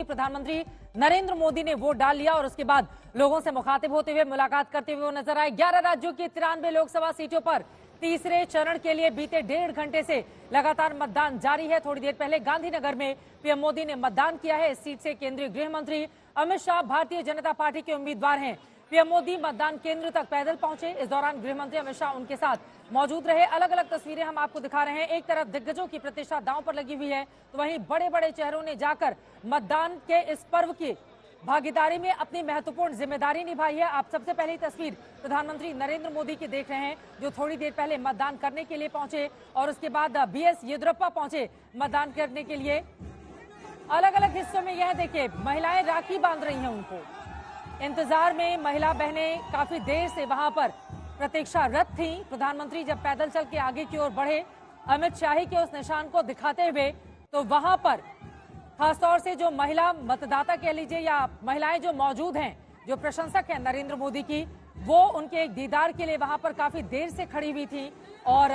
प्रधानमंत्री नरेंद्र मोदी ने वोट डाल लिया और उसके बाद लोगों से मुखातिब होते हुए, मुलाकात करते हुए वो नजर आए। 11 राज्यों की 93 लोकसभा सीटों पर तीसरे चरण के लिए बीते 1.5 घंटे से लगातार मतदान जारी है। थोड़ी देर पहले गांधीनगर में पीएम मोदी ने मतदान किया है। इस सीट से केंद्रीय गृह मंत्री अमित शाह भारतीय जनता पार्टी के उम्मीदवार हैं। पीएम मोदी मतदान केंद्र तक पैदल पहुंचे। इस दौरान गृह मंत्री अमित शाह उनके साथ मौजूद रहे। अलग अलग तस्वीरें हम आपको दिखा रहे हैं। एक तरफ दिग्गजों की प्रतिष्ठा दांव पर लगी हुई है, तो वहीं बड़े बड़े चेहरों ने जाकर मतदान के इस पर्व की भागीदारी में अपनी महत्वपूर्ण जिम्मेदारी निभाई है। आप सबसे पहली तस्वीर प्रधानमंत्री नरेंद्र मोदी की देख रहे हैं, जो थोड़ी देर पहले मतदान करने के लिए पहुंचे और उसके बाद बीएस येदियुरप्पा पहुंचे मतदान करने के लिए। अलग अलग हिस्सों में यह देखिए, महिलाएं राखी बांध रही हैं उनको। इंतजार में महिला बहनें काफी देर से वहां पर प्रतीक्षारत थी। प्रधानमंत्री जब पैदल चल के आगे की ओर बढ़े, अमित शाही के उस निशान को दिखाते हुए, तो वहां पर खासतौर से जो महिला मतदाता कह लीजिए या महिलाएं जो मौजूद हैं, जो प्रशंसक हैं नरेंद्र मोदी की, वो उनके एक दीदार के लिए वहां पर काफी देर से खड़ी हुई थी और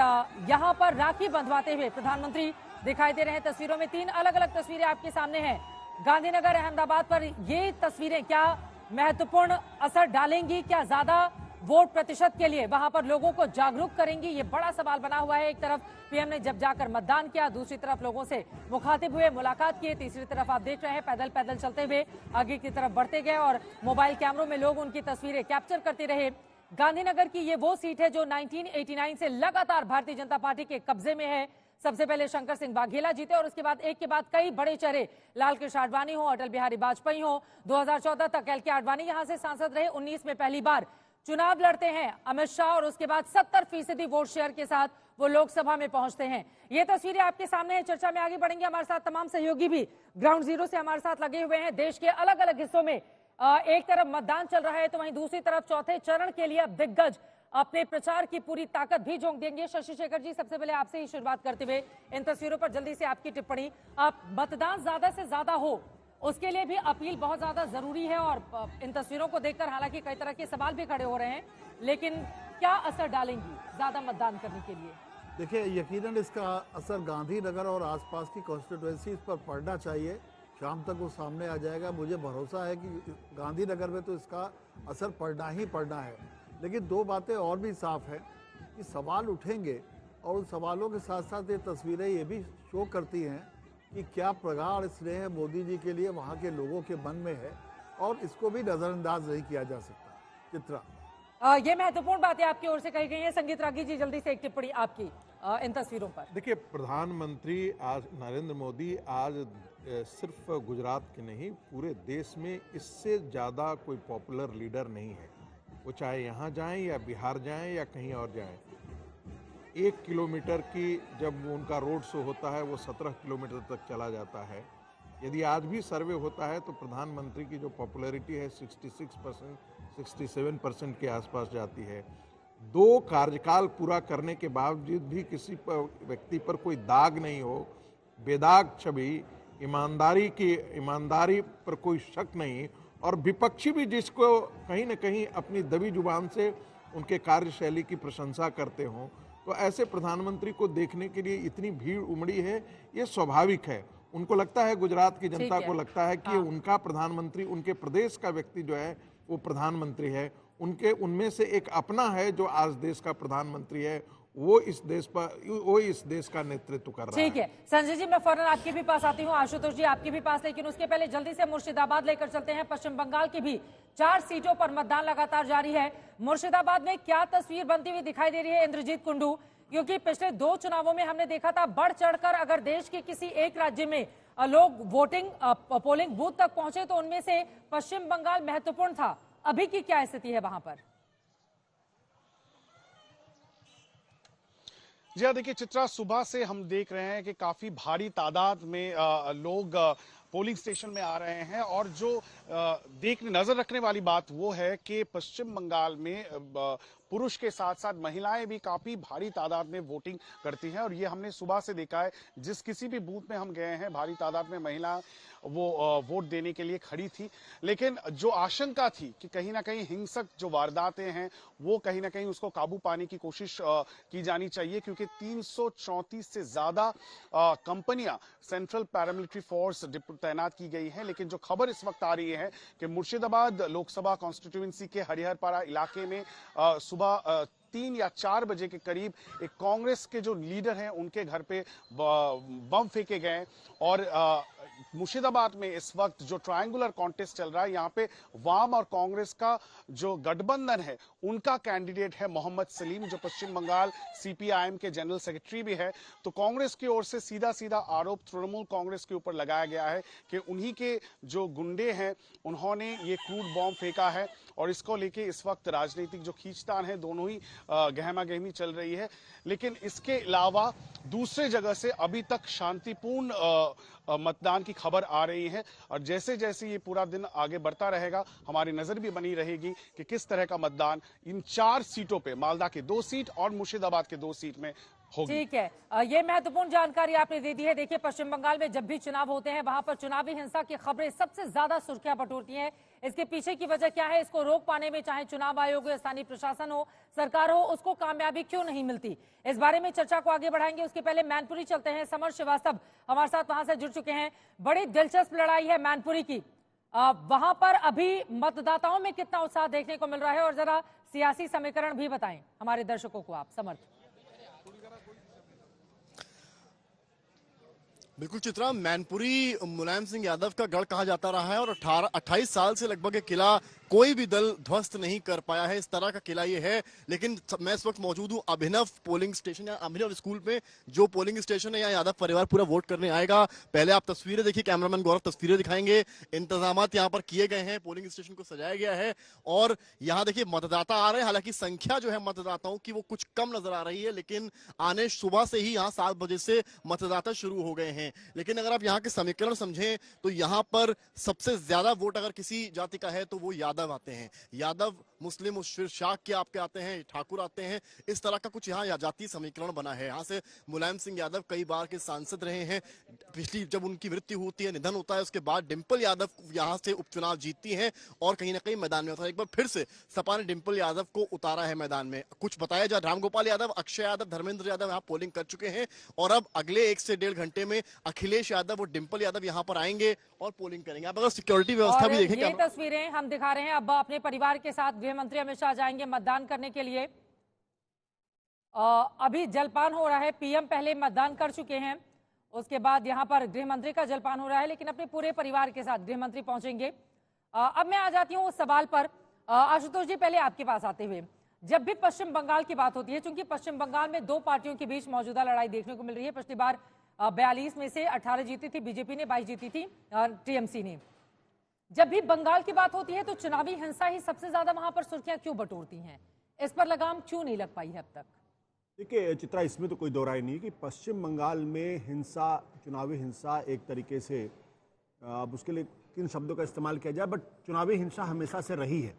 यहां पर राखी बंधवाते हुए प्रधानमंत्री दिखाई दे रहे हैं। तस्वीरों में 3 अलग अलग तस्वीरें आपके सामने हैं। गांधीनगर, अहमदाबाद पर ये तस्वीरें क्या महत्वपूर्ण असर डालेंगी? क्या ज्यादा वोट प्रतिशत के लिए वहां पर लोगों को जागरूक करेंगी? ये बड़ा सवाल बना हुआ है। एक तरफ पीएम ने जब जाकर मतदान किया, दूसरी तरफ लोगों से मुखातिब हुए, मुलाकात किए, तीसरी तरफ आप देख रहे हैं पैदल पैदल चलते हुए आगे की तरफ बढ़ते गए और मोबाइल कैमरों में लोग उनकी तस्वीरें कैप्चर करते रहे। गांधीनगर की ये वो सीट है जो 1989 से लगातार भारतीय जनता पार्टी के कब्जे में है। सबसे पहले शंकर सिंह वाघेला जीते और उसके बाद एक के बाद कई बड़े चेहरे, लाल कृष्ण आडवाणी हो, अटल बिहारी वाजपेयी हो, 2014 तक एल के आडवाणी यहां से सांसद रहे, 19 में पहली बार चुनाव लड़ते हैं अमित शाह और उसके बाद 70% वोट शेयर के साथ वो लोकसभा में पहुंचते हैं। ये तस्वीरें आपके सामने हैं। चर्चा में आगे बढ़ेंगे। हमारे साथ तमाम सहयोगी भी ग्राउंड जीरो से हमारे साथ लगे हुए हैं। देश के अलग अलग हिस्सों में एक तरफ मतदान चल रहा है, तो वहीं दूसरी तरफ चौथे चरण के लिए अब दिग्गज अपने प्रचार की पूरी ताकत भी झोंक देंगे। शशि शेखर जी, सबसे पहले आपसे ही शुरुआत करते हुए इन तस्वीरों पर जल्दी से आपकी टिप्पणी। आप मतदान ज्यादा से ज्यादा हो, उसके लिए भी अपील बहुत ज्यादा जरूरी है और इन तस्वीरों को देखकर हालांकि कई तरह के सवाल भी खड़े हो रहे हैं, लेकिन क्या असर डालेंगी ज्यादा मतदान करने के लिए? देखिए, यकीनन इसका असर गांधीनगर और आसपास की कॉन्स्टिट्यूएंसीज पर पड़ना चाहिए। शाम तक वो सामने आ जाएगा। मुझे भरोसा है कि गांधीनगर में तो इसका असर पड़ना ही पड़ना है। लेकिन 2 बातें और भी साफ है कि सवाल उठेंगे और उन सवालों के साथ साथ ये तस्वीरें ये भी शो करती हैं कि क्या प्रगाढ़ स्नेह मोदी जी के लिए वहाँ के लोगों के मन में है और इसको भी नजरअंदाज नहीं किया जा सकता। चित्रा, ये महत्वपूर्ण बातें आपकी ओर से कही गई हैं। संगीत रागी जी, जल्दी से एक टिप्पणी आपकी इन तस्वीरों पर। देखिए, प्रधानमंत्री आज नरेंद्र मोदी आज सिर्फ गुजरात के नहीं, पूरे देश में इससे ज़्यादा कोई पॉपुलर लीडर नहीं है। वो चाहे यहाँ जाएं या बिहार जाएं या कहीं और जाएं। 1 किलोमीटर की जब उनका रोड शो होता है, वो 17 किलोमीटर तक चला जाता है। यदि आज भी सर्वे होता है तो प्रधानमंत्री की जो पॉपुलैरिटी है 66%, 67% के आसपास जाती है। 2 कार्यकाल पूरा करने के बावजूद भी किसी व्यक्ति पर कोई दाग नहीं हो, बेदाग छवि, ईमानदारी पर कोई शक नहीं, और विपक्षी भी जिसको कहीं न कहीं अपनी दबी जुबान से उनके कार्यशैली की प्रशंसा करते हों, तो ऐसे प्रधानमंत्री को देखने के लिए इतनी भीड़ उमड़ी है। ये स्वाभाविक है। उनको लगता है, गुजरात की जनता को लगता है कि उनका प्रधानमंत्री, उनके प्रदेश का व्यक्ति जो है वो प्रधानमंत्री है। उनमें से एक अपना है जो आज देश का प्रधानमंत्री है, वो इस देश का नेतृत्व कर रहा है। ठीक है संजय जी, मैं फौरन आपके भी पास आती हूँ, आशुतोष जी आपके भी पास, लेकिन उसके पहले जल्दी से मुर्शिदाबाद लेकर चलते हैं। पश्चिम बंगाल की भी 4 सीटों पर मतदान लगातार जारी है। मुर्शिदाबाद में क्या तस्वीर बनती हुई दिखाई दे रही है इंद्रजीत कुंडू? क्योंकि पिछले 2 चुनावों में हमने देखा था, बढ़ चढ़कर अगर देश के किसी एक राज्य में लोग पोलिंग बूथ तक पहुंचे तो उनमें से पश्चिम बंगाल महत्वपूर्ण था। अभी की क्या स्थिति है वहां पर? जी हाँ, देखिए चित्रा, सुबह से हम देख रहे हैं कि काफी भारी तादाद में लोग पोलिंग स्टेशन में आ रहे हैं और जो देखने नजर रखने वाली बात वो है कि पश्चिम बंगाल में पुरुष के साथ साथ महिलाएं भी काफी भारी तादाद में वोटिंग करती हैं। और ये हमने सुबह से देखा है, जिस किसी भी बूथ में हम गए हैं भारी तादाद में महिला वो वोट देने के लिए खड़ी थी। लेकिन जो आशंका थी कि कहीं ना कहीं हिंसक जो वारदातें हैं वो कहीं ना कहीं उसको काबू पाने की कोशिश की जानी चाहिए, क्योंकि 334 से ज्यादा कंपनियां सेंट्रल पैरामिलिट्री फोर्स तैनात की गई है। लेकिन जो खबर इस वक्त आ रही है कि मुर्शिदाबाद लोकसभा कॉन्स्टिट्यूएंसी के हरिहरपाड़ा इलाके में सुबह 3 या 4 बजे के करीब एक कांग्रेस के जो लीडर हैं उनके घर पे बम फेंके गए। और मुर्शिदाबाद में इस वक्त जो ट्रायंगुलर कॉन्टेस्ट चल रहा है, यहाँ पे वाम और कांग्रेस का जो गठबंधन है उनका कैंडिडेट है मोहम्मद सलीम, जो पश्चिम बंगाल सीपीआईएम के जनरल सेक्रेटरी भी है। तो कांग्रेस की ओर से सीधा सीधा आरोप तृणमूल कांग्रेस के ऊपर लगाया गया है कि उन्हीं के जो गुंडे हैं उन्होंने ये क्रूड बॉम्ब फेंका है। और इसको लेके इस वक्त राजनीतिक जो खींचतान है दोनों ही गहमा गहमी चल रही है। लेकिन इसके अलावा दूसरे जगह से अभी तक शांतिपूर्ण मतदान की खबर आ रही है। और जैसे जैसे ये पूरा दिन आगे बढ़ता रहेगा, हमारी नजर भी बनी रहेगी कि किस तरह का मतदान इन 4 सीटों पे, मालदा के 2 सीट और मुर्शिदाबाद के 2 सीट में होगी। ठीक है, ये महत्वपूर्ण जानकारी आपने दे दी है। देखिए, पश्चिम बंगाल में जब भी चुनाव होते हैं वहां पर चुनावी हिंसा की खबरें सबसे ज्यादा सुर्खियां बटोरती हैं। इसके पीछे की वजह क्या है, इसको रोक पाने में चाहे चुनाव आयोग हो, स्थानीय प्रशासन हो, सरकार हो, उसको कामयाबी क्यों नहीं मिलती, इस बारे में चर्चा को आगे बढ़ाएंगे। उसके पहले मैनपुरी चलते हैं। समर श्रीवास्तव हमारे साथ वहां से जुड़ चुके हैं। बड़ी दिलचस्प लड़ाई है मैनपुरी की, वहां पर अभी मतदाताओं में कितना उत्साह देखने को मिल रहा है, और जरा सियासी समीकरण भी बताएं हमारे दर्शकों को आप। समर्थ। बिल्कुल चित्रा, मैनपुरी मुलायम सिंह यादव का गढ़ कहा जाता रहा है और 28 साल से लगभग ये किला कोई भी दल ध्वस्त नहीं कर पाया है। इस तरह का किला ये है। लेकिन मैं इस वक्त मौजूद हूँ अभिनव पोलिंग स्टेशन या अभिनव स्कूल पे, जो पोलिंग स्टेशन है यहाँ यादव परिवार पूरा वोट करने आएगा। पहले आप तस्वीरें देखिए, कैमरामैन गौरव तस्वीरें दिखाएंगे। इंतजाम यहाँ पर किए गए हैं, पोलिंग स्टेशन को सजाया गया है और यहाँ देखिए मतदाता आ रहे हैं। हालांकि संख्या जो है मतदाताओं की वो कुछ कम नजर आ रही है, लेकिन आने सुबह से ही यहाँ 7 बजे से मतदाता शुरू हो गए हैं। लेकिन अगर आप यहाँ के समीकरण समझें तो यहाँ पर सबसे ज्यादा वोट अगर किसी जाति का है तो वो यादव आते हैं। यादव, मुस्लिम, फिर शाह के आपके आते हैं, ठाकुर आते हैं। इस तरह का कुछ यहाँ जातीय समीकरण बना है। यहाँ से मुलायम सिंह यादव कई बार के सांसद रहे हैं। पिछली जब उनकी मृत्यु होती है, निधन होता है, उसके बाद डिंपल यादव यहाँ से उपचुनाव जीतती हैं और कहीं ना कहीं मैदान में होता है। एक बार फिर से सपा ने डिंपल यादव को उतारा है मैदान में। कुछ बताया जाए, रामगोपाल यादव, अक्षय यादव, धर्मेंद्र यादव यहाँ पोलिंग कर चुके हैं और अब अगले 1 से 1.5 घंटे में अखिलेश यादव और डिंपल यादव यहाँ पर आएंगे और पोलिंग करेंगे। आप अगर सिक्योरिटी व्यवस्था भी देखें, ये तस्वीरें हम दिखा रहे हैं। अब अपने परिवार के साथ गृह मंत्री अमित शाह जाएंगे मतदान करने के लिए। अभी जलपान हो रहा है, पीएम पहले मतदान कर चुके हैं, उसके बाद यहां पर गृह मंत्री का जलपान हो रहा है, लेकिन अपने पूरे परिवार के साथ गृह मंत्री पहुंचेंगे। अब मैं आ जाती हूं उस सवाल पर। आशुतोष जी, पहले आपके पास आते हुए, जब भी पश्चिम बंगाल की बात होती है, चूंकि पश्चिम बंगाल में 2 पार्टियों के बीच मौजूदा लड़ाई देखने को मिल रही है। पिछली बार 42 में से 18 जीती थी बीजेपी ने, 22 जीती थी टीएमसी ने। जब भी बंगाल की बात होती है तो चुनावी हिंसा ही सबसे ज्यादा वहां पर सुर्खियां क्यों बटोरती हैं, इस पर लगाम क्यों नहीं लग पाई है अब तक? देखिए चित्रा, इसमें तो कोई दो राय नहीं कि पश्चिम बंगाल में हिंसा, चुनावी हिंसा एक तरीके से, अब उसके लिए किन शब्दों का इस्तेमाल किया जाए, बट चुनावी हिंसा हमेशा से रही है।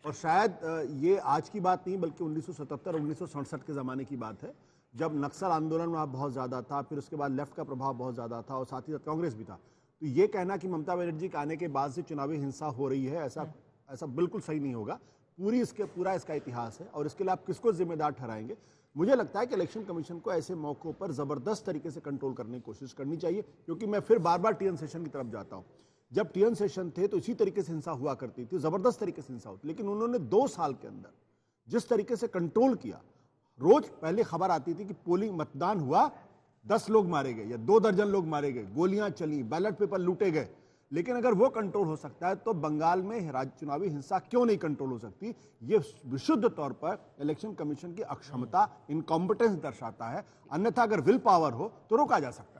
और शायद ये आज की बात नहीं बल्कि 1977 1967 के ज़माने की बात है, जब नक्सल आंदोलन वहाँ बहुत ज़्यादा था, फिर उसके बाद लेफ्ट का प्रभाव बहुत ज़्यादा था और साथ ही साथ कांग्रेस भी था। तो ये कहना कि ममता बनर्जी के आने के बाद से चुनावी हिंसा हो रही है, ऐसा बिल्कुल सही नहीं होगा। पूरा इसका इतिहास है और इसके लिए आप किसको जिम्मेदार ठहराएंगे? मुझे लगता है कि इलेक्शन कमीशन को ऐसे मौक़ों पर ज़बरदस्त तरीके से कंट्रोल करने की कोशिश करनी चाहिए, क्योंकि मैं फिर बार बार टीएन सेशन की तरफ जाता हूँ। जब टीएन सेशन थे तो इसी तरीके से हिंसा हुआ करती थी, ज़बरदस्त तरीके से हिंसा होती, लेकिन उन्होंने 2 साल के अंदर जिस तरीके से कंट्रोल किया, रोज पहले खबर आती थी कि पोलिंग मतदान हुआ, 10 लोग मारे गए या 2 दर्जन लोग मारे गए, गोलियां चली, बैलेट पेपर लूटे गए। लेकिन अगर वो कंट्रोल हो सकता है तो बंगाल में चुनावी हिंसा क्यों नहीं कंट्रोल हो सकती? ये विशुद्ध तौर पर इलेक्शन कमीशन की अक्षमता, इनकॉम्पिटेंस दर्शाता है। अन्यथा अगर विल पावर हो तो रोका जा सकता है।